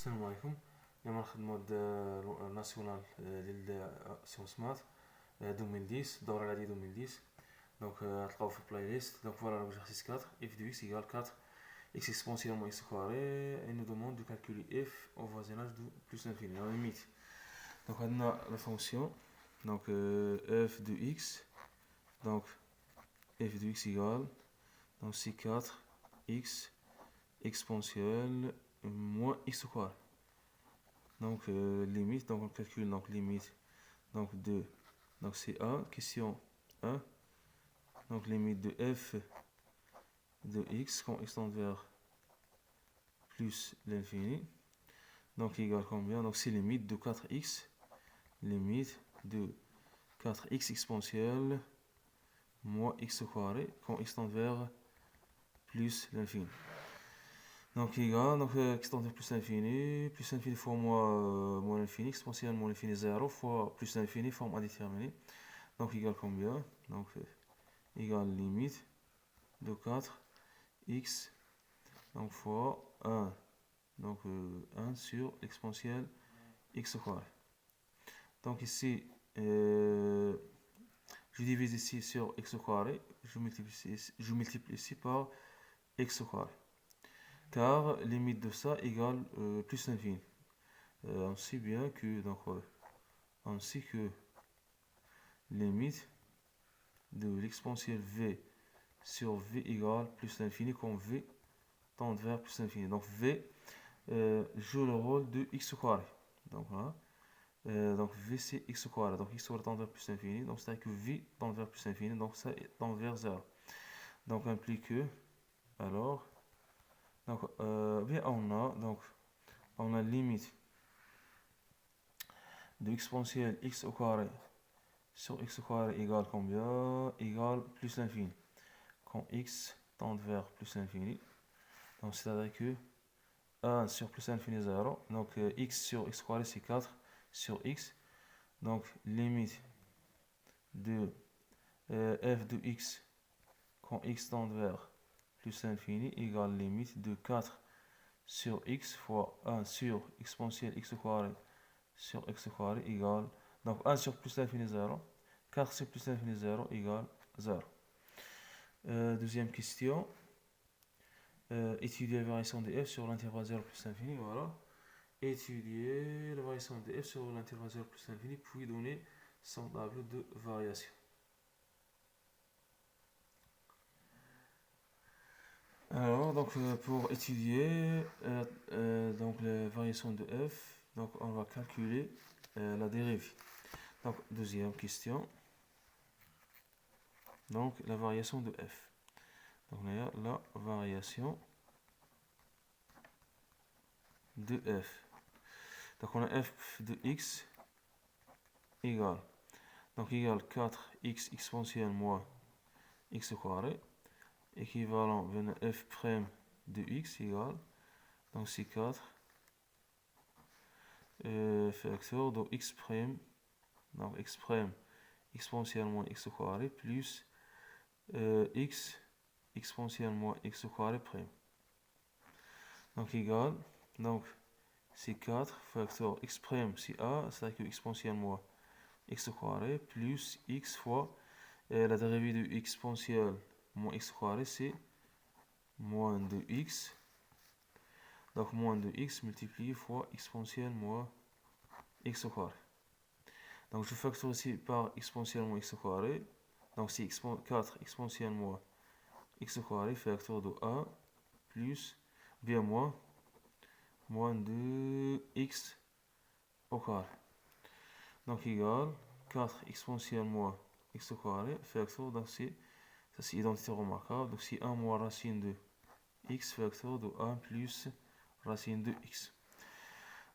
السلام عليكم. اليوم نخدمو ناسيونال ديال سيونس مات 2010 الدورة العادية 2010. دونك تلقاو في بلاي ليست. دونك فوالا l'exercice 4 f de x égale 4 x exponentielle moins x carré et nous demande de calculer f au voisinage de plus l'infini, la limite. Donc on a la fonction donc f de x, donc f de x égale donc c'est 4 x exponentielle moins x carré. Donc limite, donc on calcule donc limite donc de donc c'est A, question 1. Donc limite de f de x quand x tend vers plus l'infini. Donc égale combien? Donc c'est limite de 4x, limite de 4x exponentielle moins x carré quand x tend vers plus l'infini. Donc égal, donc x tend vers plus l'infini fois moins l'infini, exponentielle moins l'infini 0 fois plus l'infini, forme indéterminée. Donc égal combien? Donc égal limite de 4x donc fois 1, donc 1 sur exponentielle x carré. Donc ici je divise ici sur x carré, je multiplie ici par x carré, car limite de ça égale plus l'infini. On sait bien que donc on sait que limite de l'exponentielle v sur v égale plus l'infini quand v tend vers plus l'infini. Donc v joue le rôle de x carré. Donc voilà. Donc v c'est x carré. Donc x carré tend vers plus l'infini. Donc c'est-à-dire que v tend vers plus l'infini. Donc ça tend vers 0. Donc implique que alors donc bien on a limite de exponentielle x au carré sur x carré égale combien? Égale plus l'infini. Quand x tend vers plus l'infini. Donc c'est-à-dire que 1 sur plus l'infini 0. Donc x sur x carré c'est 4 sur x. Donc limite de f de x quand x tend vers plus l'infini égale limite de 4 sur x fois 1 sur exponentielle x carré sur x carré égale donc 1 sur plus l'infini 0, 4 sur plus l'infini 0 égale 0. Deuxième question. Étudier la variation de f sur l'intervalle 0 plus l'infini. Voilà. Étudier la variation de f sur l'intervalle 0 plus l'infini, puis donner son tableau de variation. Alors, donc pour étudier donc la variation de f, donc on va calculer la dérivée. Donc deuxième question. Donc la variation de f. Donc il y a la variation de f. Donc on a f de x égale donc égale 4x exponentielle moins x carré, équivalent de f prime de x égale donc c'est 4 facteur de x prime, donc x prime exponentielle moins x carré plus x exponentielle moins x carré prime. Donc égal, donc c'est 4 facteur x prime c'est a, c'est-à-dire que exponentielle moins x carré plus x fois la dérivée de exponentielle moins x carré c'est moins de x. Donc moins de x multiplié fois exponentielle moins x carré. Donc je factorise ici par exponentielle moins x carré. Donc c'est 4 exponentielle moins x carré facteur de a plus bien moins de x au carré. Donc égal 4 exponentielle moins x carré facteur, donc c'est identité remarquable. Donc c'est 1 moins racine de x facteur de 1 plus racine de x.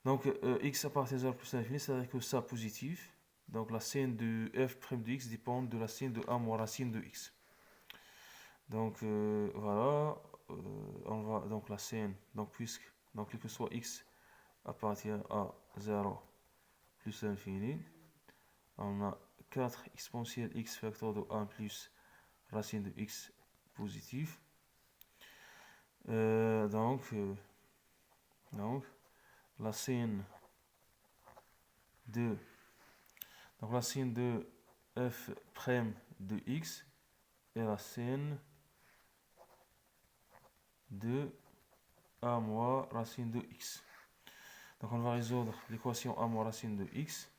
Donc x à partir de 0 plus l'infini, c'est-à-dire que ça positif. Donc la scène de f' de x dépend de la scène de 1 moins racine de x. Donc voilà, on va donc la scène, donc puisque donc quel que soit x appartient à 0 plus l'infini, on a 4 exponentielle x facteur de 1 plus racine de x positif. Donc la sine de, donc la sine de f' de x et la sine de a moins racine de x. Donc on va résoudre l'équation a moins racine de x.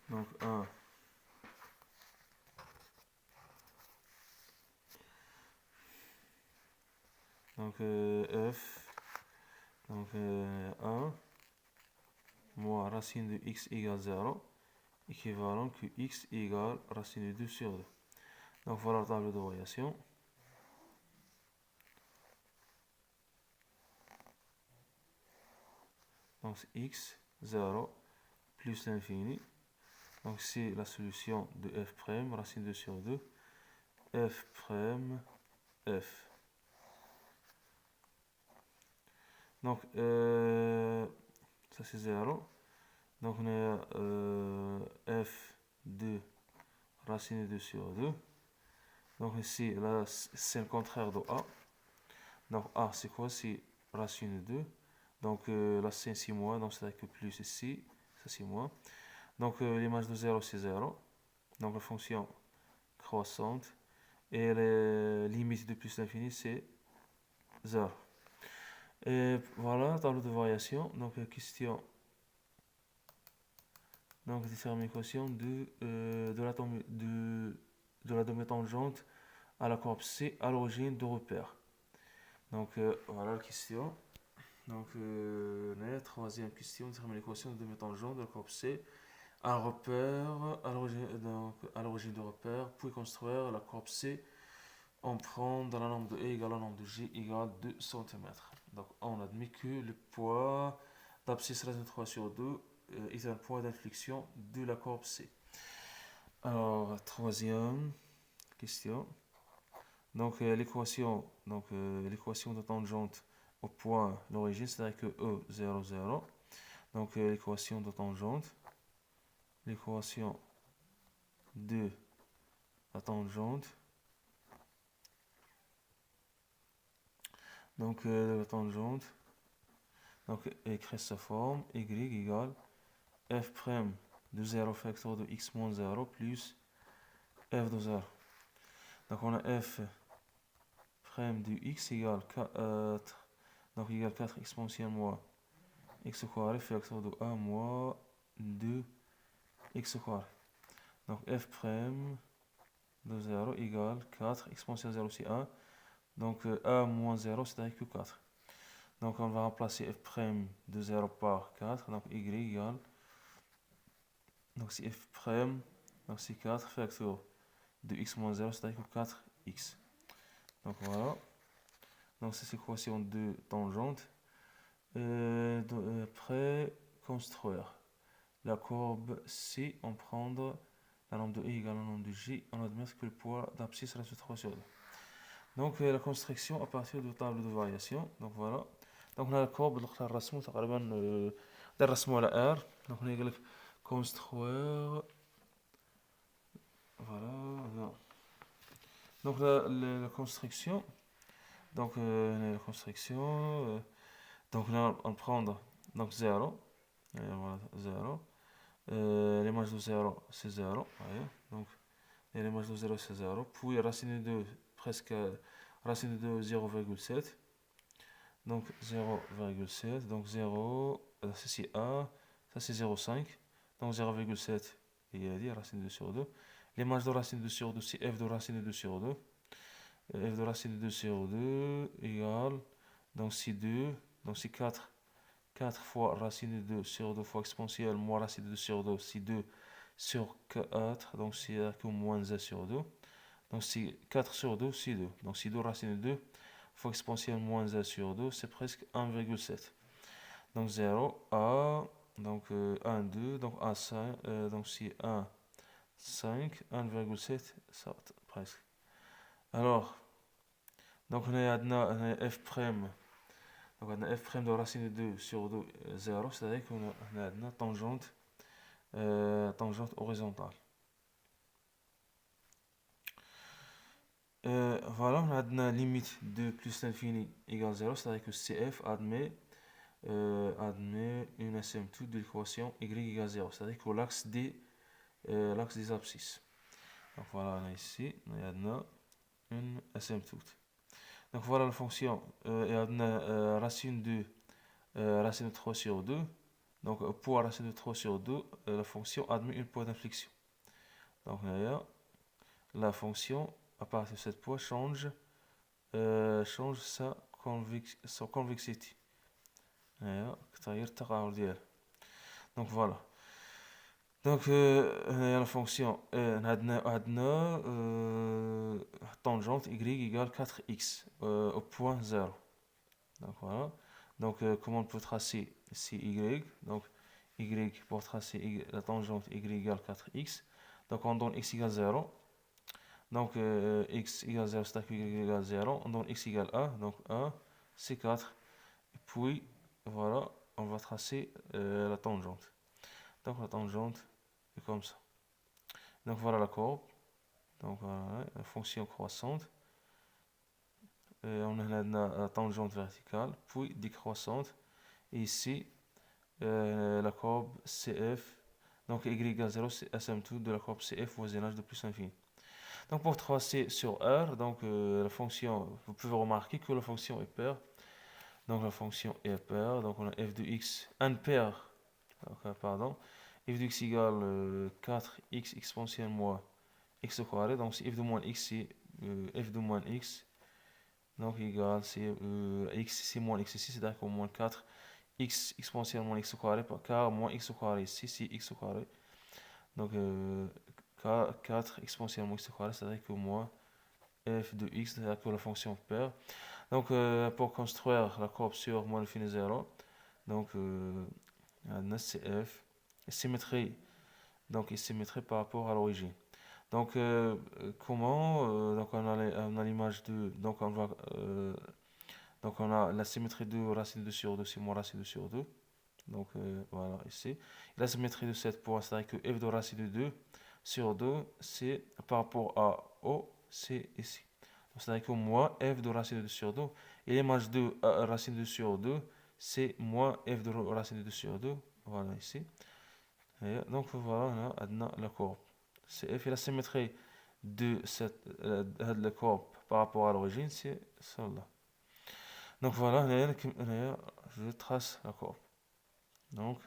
Donc 1 donc f donc 1 moins racine de x égale 0 équivalent que x égale racine de 2 sur 2. Donc voilà le tableau de variation. Donc x 0 plus l'infini. Donc c'est la solution de f', racine de 2 sur 2, f', f. Donc ça c'est 0. Donc on a f de racine de 2 sur 2. Donc ici, là c'est le contraire de a. Donc a c'est quoi? C'est racine de 2. Donc là c'est 6 moins, donc c'est que plus ici, ça c'est moins. Donc l'image de 0 c'est 0. Donc la fonction croissante. Et la limite de plus l'infini c'est 0. Et voilà, tableau de variation. Donc question. Donc déterminer l'équation de la demi-tangente à la courbe C à l'origine de repère. Donc voilà la question. Donc la troisième question, déterminer l'équation de demi-tangente de la courbe C à un repère à l'origine de repère, puis construire la courbe C en prenant la norme de E égale la norme de G égale 2 cm. Donc on admet que le poids d'abscisse racine de 3 sur 2 est un point d'inflexion de la courbe C. Alors, troisième question. Donc l'équation de tangente au point l'origine, c'est-à-dire que E 0, 0. Donc l'équation de tangente, l'équation de la tangente, donc la tangente, donc écrire sa forme, y égale f' de 0 facteur de x moins 0 plus f de 0. Donc on a f' de x égale 4, donc égale 4 exponentielle moins x carré facteur de 1 moins 2 x carré. Donc f' de 0 égale 4 exponentielle 0 c'est 1. Donc 1 moins 0 c'est-à-dire que 4. Donc on va remplacer f' de 0 par 4. Donc y égale, donc c'est f', donc c'est 4 facteur de x moins 0 c'est-à-dire que 4x. Donc voilà. Donc c'est l'équation de tangente. Après construire la courbe C, on prendre la norme de E égale la norme de G, on admet que le poids d'abscisse reste 3 sur 2. Donc la construction à partir du tableau de variation. Donc voilà. Donc on a la courbe اللي نرسمو تقريبا نرسمو على R. Donc on va construire. Voilà. Donc la construction. Donc la construction. Donc là on prend donc 0. Voilà, 0. L'image de 0 c'est 0. Voyez. Donc l'image de 0 c'est 0. Puis racine de 2 presque racine de 2 0,7. Donc 0,7. Donc 0, ça c'est A, ça c'est 0,5. Donc 0,7 il y a dit racine de 2 sur 2. L'image de racine de 2 sur 2 c'est f de racine de 2 sur 2. F de racine de 2 sur 2 égale, donc c'est 2, donc c'est 4. 4 fois racine de 2 sur 2 fois exponentielle moins racine de 2 sur 2, c'est 2 sur 4, donc c'est que moins 1 sur 2. Donc c'est 4 sur 2, c'est 2. Donc c'est 2 racine de 2 fois exponentielle moins 1 sur 2, c'est presque 1,7. Donc 0, A, donc 1, 2, donc A, 5, donc c'est 1, 5, 1,7, ça presque. Alors, donc on a f', donc on a f' de racine de 2 sur 2, 0, c'est-à-dire qu'on a une tangente horizontale. Voilà, on a la limite de plus l'infini égale 0, c'est-à-dire que CF admet une asymptote de l'équation y égale 0, c'est-à-dire que l'axe des abscisses. Donc voilà, on a ici, on a une asymptote. Donc voilà la fonction, et on a racine de 3 sur 2. Donc pour racine de 3 sur 2, la fonction admet une poids d'inflexion. Donc la fonction, à partir de cette poids, change sa convexité. Donc voilà. Donc la fonction tangente y égale 4x au point 0. Donc voilà. Donc comment on peut tracer y? Donc y pour tracer la tangente y égale 4x. Donc on donne x égale 0. Donc x égale 0, c'est-à-dire que y égale 0. On donne x égale 1. Donc 1, c'est 4. Et puis voilà, on va tracer la tangente. Donc la tangente est comme ça. Donc voilà la courbe. Donc voilà la fonction croissante. On a la tangente verticale, puis décroissante. Et ici, la courbe CF. Donc y égale 0, c'est asymptote de la courbe CF voisinage de plus infini. Donc pour tracer sur R, donc la fonction, vous pouvez remarquer que la fonction est paire. Donc la fonction est paire. Donc on a f de x, un paire. Pardon. F de x égale 4x exponentielle moins x au carré. Donc si f de moins x, c'est f de moins x. Donc égale, c'est x, c'est moins x ici, c'est-à-dire qu'au moins 4x exponentielle moins x au carré, car moins x au carré ici, c'est x au carré. Donc 4 exponentielle moins x au carré, c'est-à-dire que moins f de x, c'est-à-dire que la fonction paire. Donc pour construire la courbe sur moins l'infini 0, donc c'est f, symétrie, donc il symétrie par rapport à l'origine. Donc comment donc on a l'image de, donc on va donc on a la symétrie de racine de sur 2, c'est moins racine de sur 2. Donc voilà ici. Et la symétrie de cette point, c'est-à-dire que f de racine de 2 sur 2, c'est par rapport à O, c'est ici. C'est-à-dire que moins f de racine de 2 sur 2. Et l'image de racine de 2 sur 2, c'est moins f de racine de 2 sur 2. Voilà ici. Et donc voilà, on a la courbe. C'est f et la symétrie de la courbe par rapport à l'origine, c'est celle-là. Donc voilà, je trace la courbe. Donc,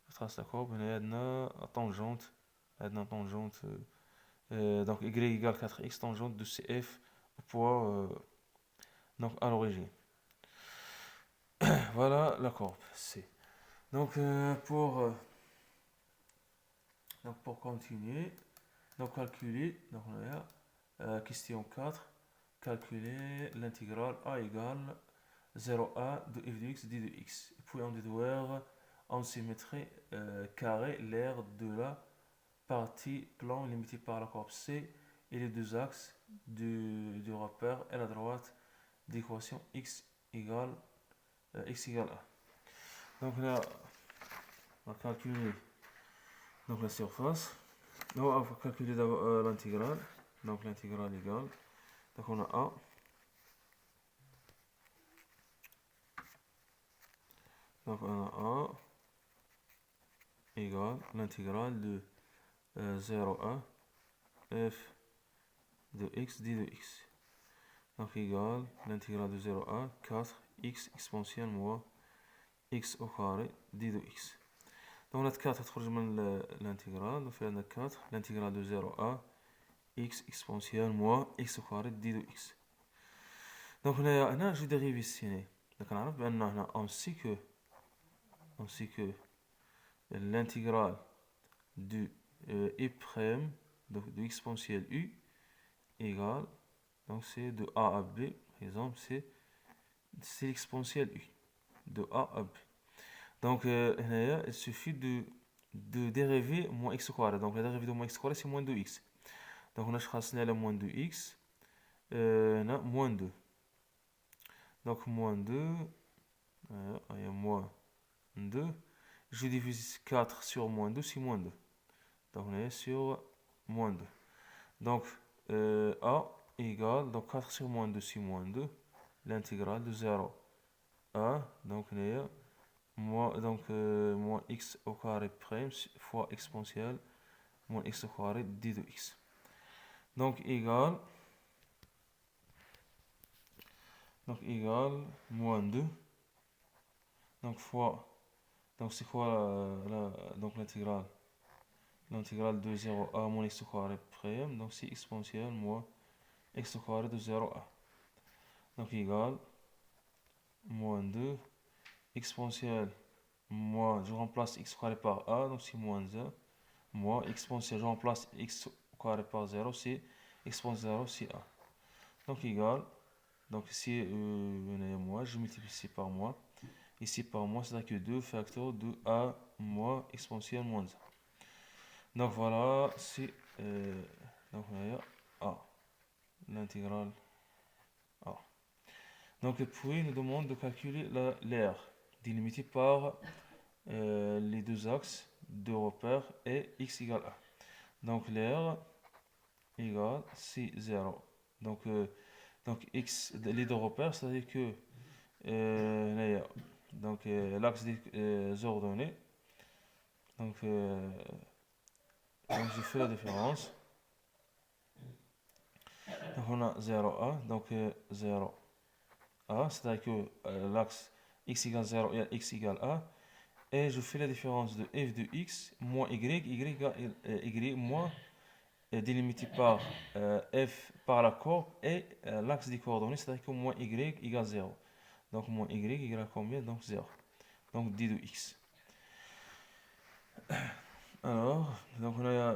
je trace la courbe, on a une tangente, donc y égale 4x, tangente de CF au poids donc à l'origine. Voilà la courbe C. Donc pour continuer, donc calculer, donc on a question 4, calculer l'intégrale a égale 0a de f de x d de x. Puis on déduire en symétrie carré l'aire de la partie plan limitée par la courbe C et les deux axes du repère et la droite d'équation x égale a. Donc là, on va calculer donc la surface. Donc on va calculer d'abord l'intégrale. Donc l'intégrale égale. Donc on a a. Donc on a a égale l'intégrale de 0 à f de x d de x. Donc égale l'intégrale de 0 à 4x exponentielle moins x au carré d de x. Donc on a 4 تخرج من l'intégrale. Donc on a 4 l'intégrale de 0 à x exponentielle moins x au carré d de x. Donc هنا je dérive ici. Donc on عرف بأن هنا on sait que l'intégrale de i prime donc de exponentielle u égale, donc c'est de a à b, par exemple c'est l'exponentielle u de a à b. Donc il suffit de dériver moins x au carré. Donc la dérivée de moins x au carré c'est moins 2x. Donc on a choisi la moins 2x, moins 2. Donc moins 2, il y a moins 2. Je divise 4 sur moins 2, c'est moins 2. Donc on est sur moins 2. Donc A égale, donc 4 sur moins 2, c'est moins 2, l'intégrale de 0 à, donc moins x au carré prime fois exponentielle moins x au carré d de x. Donc égale moins 2, donc fois, donc c'est quoi donc l'intégrale? L'intégrale de 0 à moins x au carré prime, donc c'est exponentielle moins x au carré de 0 à. Donc égale moins 2, exponentielle moins, je remplace x au carré par a, donc c'est moins 1, moins exponentielle, je remplace x au carré par 0, c'est exponentielle 0, c'est a. Donc égal, donc ici, moi, je multiplie ici par moins. Ici par moins, c'est-à-dire que 2 facteurs de a moins exponentielle moins 1. Donc voilà, c'est donc a, l'intégrale a. Donc puis, il nous demande de calculer l'air délimité par les deux axes de repère et x égale a. Donc l'air égale c'est 0. Donc x, les deux repères, c'est-à-dire que l'axe des ordonnées. Donc je fais la différence. Donc on a 0a, donc 0a, c'est-à-dire que l'axe x égale 0 et x égale a. Et je fais la différence de f de x moins y moins délimité par f par la courbe et l'axe des coordonnées, c'est-à-dire que moins y égale 0. Donc moins y égale combien? Donc 0. Donc d de x. Alors, donc on a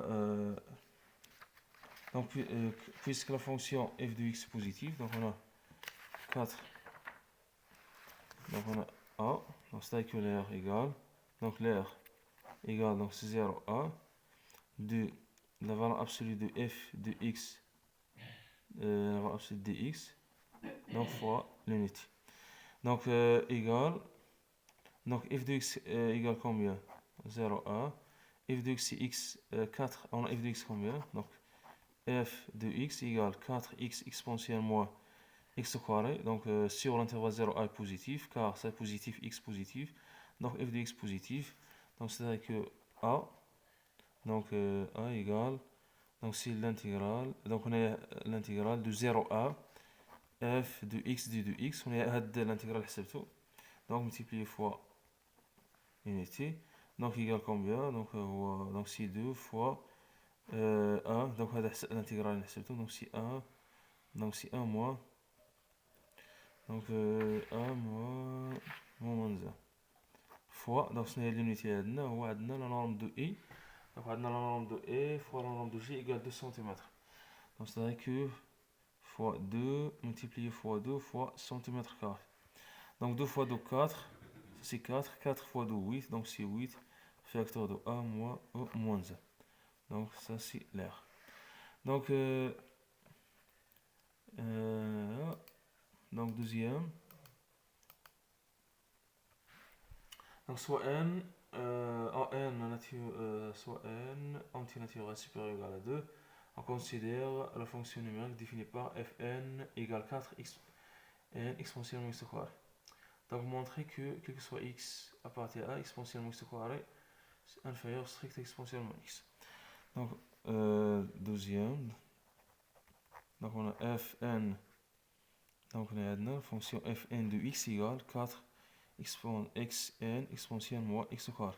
puisque la fonction f de x est positive, donc on a 4. Donc on a a, donc c'est-à-dire que l'air égale, donc l'air égale, donc c'est 0 a, de la valeur absolue de f de x, la valeur absolue de dx, donc fois l'unité. Donc égale, donc f de x égale combien? 0a. F de x c'est x 4, on a f de x combien? Donc f de x égale 4x exponentielle moins x au carré. Donc sur l'intervalle 0a est positif, car c'est positif, x positif. Donc f de x positif. Donc c'est-à-dire que a, donc a égale, donc c'est l'intégrale, donc on a l'intégrale de 0 à f de x d de x, on a l'intégrale حسبته. Donc multiplié fois unité. Donc égale combien? Donc c'est 2 fois 1. Donc l'intégrale حسبته. Donc c'est 1. Donc c'est 1 moins. Donc 1 moins 1. Fois, donc ce n'est l'unité عندنا هو عندنا la norme de I. Donc عندنا la norme de E fois la norme de G égale 2 cm. Donc c'est-à-dire que fois 2 multiplié fois 2 fois centimètre carré. Donc 2 fois 2 4, c'est 4. 4 fois 2 8, donc c'est 8. Facteur de A moins E moins 1. Donc ça c'est l'air. Donc deuxième. Donc soit n soit n antinaturel supérieur ou égal à 2, on considère la fonction numérique définie par fn égale 4x n exponentielle moins x au carré. Donc montrer que quel que soit x à partir de a, exponentielle moins x au carré c'est inférieur strict à exponentielle moins x. Donc deuxième, donc on a fn, donc on a la fonction fn de x égale 4 xn exponentielle moins x au carré.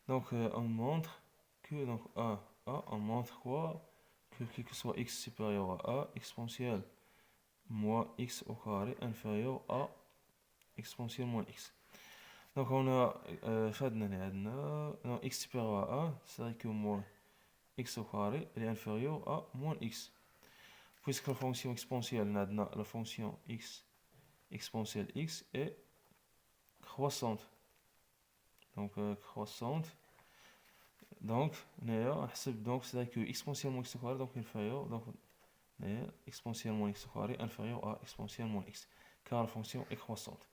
Donc on montre que donc on montre quoi? Que quel que soit x supérieur à a, exponentielle moins x au carré inférieur à exponentielle moins x. Donc on a x supérieur à a, c'est-à-dire que moins x au carré est inférieur à moins x. Puisque la fonction exponentielle, la fonction x exponentielle x est croissante. Donc croissante. Donc c'est-à-dire que exponentielle moins x au carré donc inférieur, donc exponentielle moins x au carré inférieur à exponentielle moins x, car la fonction est croissante.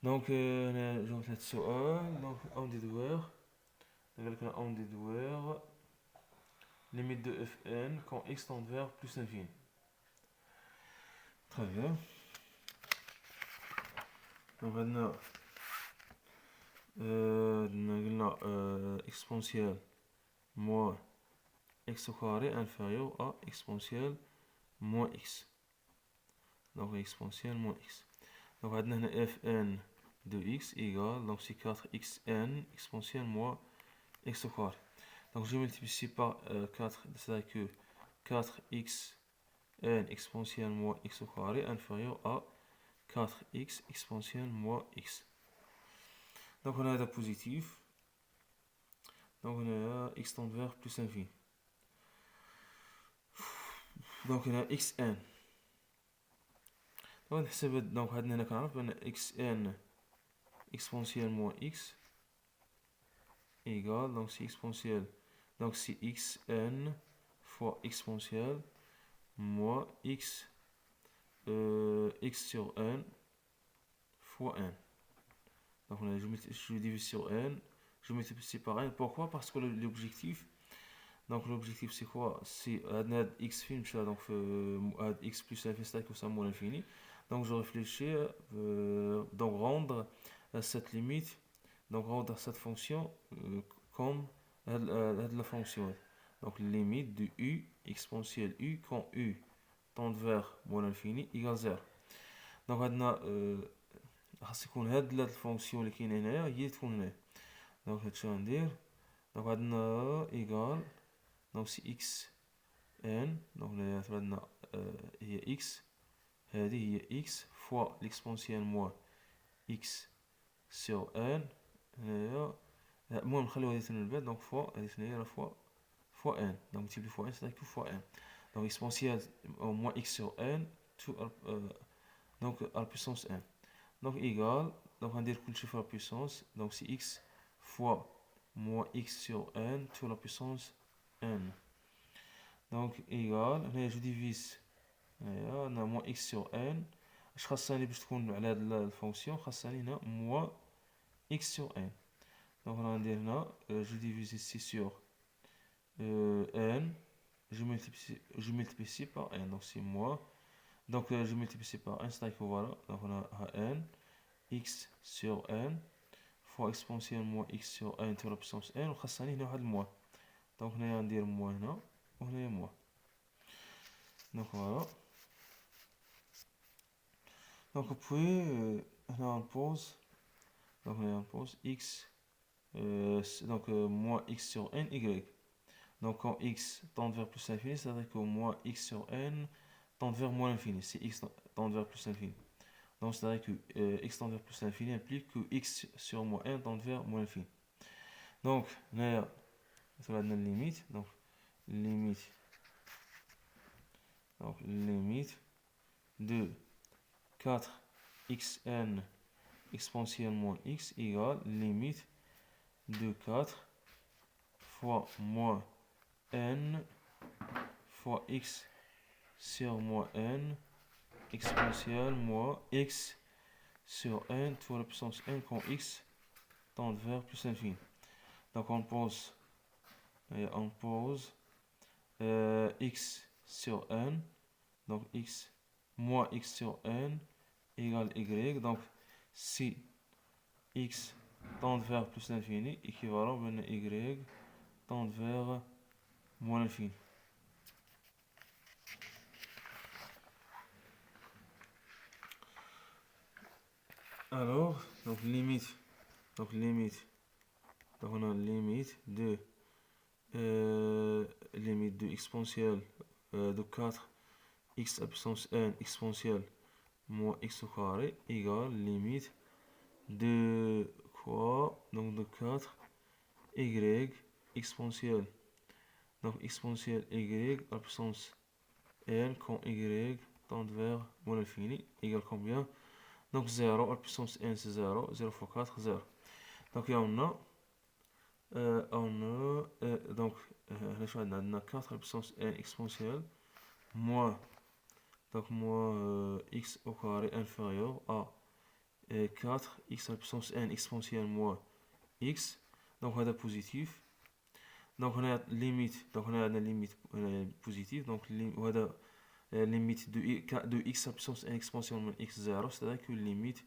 Donc جاوبت هذا السؤال. Donc on dit doueur. On dit doueur. limite de fn quand x tend vers plus l'infini. Très bien. Donc maintenant, exponentielle moins x au carré inférieur à exponentielle moins x. Donc exponentielle moins x. Donc on a fn de x égale, donc c'est 4xn exponentielle moins x au carré. Donc je multiplie par 4, c'est-à-dire que 4xn exponentielle moins x au carré inférieur à 4x exponentielle moins x. Donc on a la positif. Donc on a x tend vers plus l'infini. Donc on a xn. Donc on a xn exponentielle moins x égale, donc c'est exponentielle, donc c'est xn fois exponentielle moins x sur n fois n. Donc je divise sur n, je multiplie par n. Pourquoi? Parce que l'objectif, donc l'objectif c'est quoi? C'est x film, donc x plus l'infini, c'est que ça moins l'infini. Donc je réfléchis donc rendre cette limite, donc rendre cette fonction comme la fonction. Donc limite de u exponentielle u quand u tend vers moins l'infini égale 0. Donc عندنا خاص يكون هاد الفونكسيون اللي كاينه هنايا هي تكون هنا. دونك هادشي غندير، دونك عندنا ايكال، دونك سي اكس ان، دونك هنايا عندنا هي اكس، هادي هي اكس فوا ليكسبونسيال موان اكس سور ان، هنايا المهم نخليو هادي من بعد، دونك فوا هادي هنايا فوا ان، دونك ملتيبلي فوا ان سيتاكو فوا ان، دونك اكسبونسيال موان اكس سور ان donc à la puissance n. Donc égal, donc on va dire que le la puissance, donc c'est x fois moins x sur n tout à la puissance n. Donc égal, je divise, on a moins x sur n, je خاصني باش تكون على هاد الفونكسيون خاصني هنا moins x sur n. Donc on va dire هنا je divise ici sur n, je multiplie par n, donc c'est moins. Donc je multiplie par 1, c'est-à-dire que voilà, donc on a n, x sur n, fois exponentielle moins x sur n to la puissance n, وخاصني هنا واحد الموان. Donc هنا ندير موان هنا وهنا موان. Donc voilà. Donc puis هنا on pose, donc هنا on pose x, donc moins x sur n y. Donc quand x tend vers plus l'infini, c'est-à-dire que moins x sur n tend vers moins l'infini, c'est x tend vers plus l'infini. Donc c'est-à-dire que x tend vers plus l'infini implique que x sur moins 1 tend vers moins l'infini. Donc là, ça va donner une limite. Donc limite de 4xn exponentielle moins x égale limite de 4 fois moins n fois x sur moins n exponentielle moins x sur n tout à la puissance n quand x tend vers plus l'infini. Donc on pose x sur n, donc x moins x sur n égale y. Donc si x tend vers plus l'infini, équivalent à y tend vers moins l'infini. Alors, donc limite, donc on a limite de exponentielle de 4 x à puissance n exponentielle moins x au carré égale limite de quoi? Donc de 4 y exponentielle, donc exponentielle y à puissance n quand y tend vers moins l'infini égale combien? Donc 0 à puissance n c'est 0, 0 fois 4, 0. Donc il y en a donc on a 4 à puissance n exponentielle moins, donc moins x au carré inférieur à 4 x à puissance n exponentielle moins x, donc on a positif. دونك هنا ليميت، دونك هنا عندنا ليميت بوزيتيف، دونك وهذا limite de x à puissance n exponentielle moins x0, c'est-à-dire que limite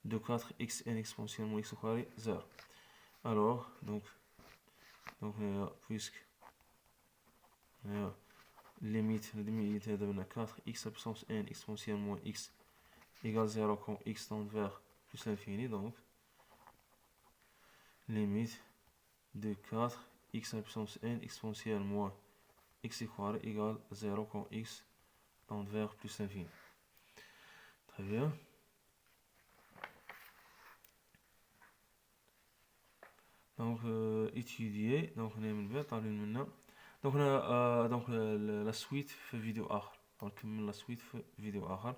de 4xn exponentielle moins x au carré 0. Alors, donc puisque limite de 4x à puissance n exponentielle moins x égale 0 quand x tend vers plus l'infini, donc limite de 4x à puissance n exponentielle moins x au carré égale 0 quand x tend vers plus l'infini. Très bien. Donc étudier, donc on est donc on a donc la suite في فيديو آخر، donc la suite في فيديو آخر.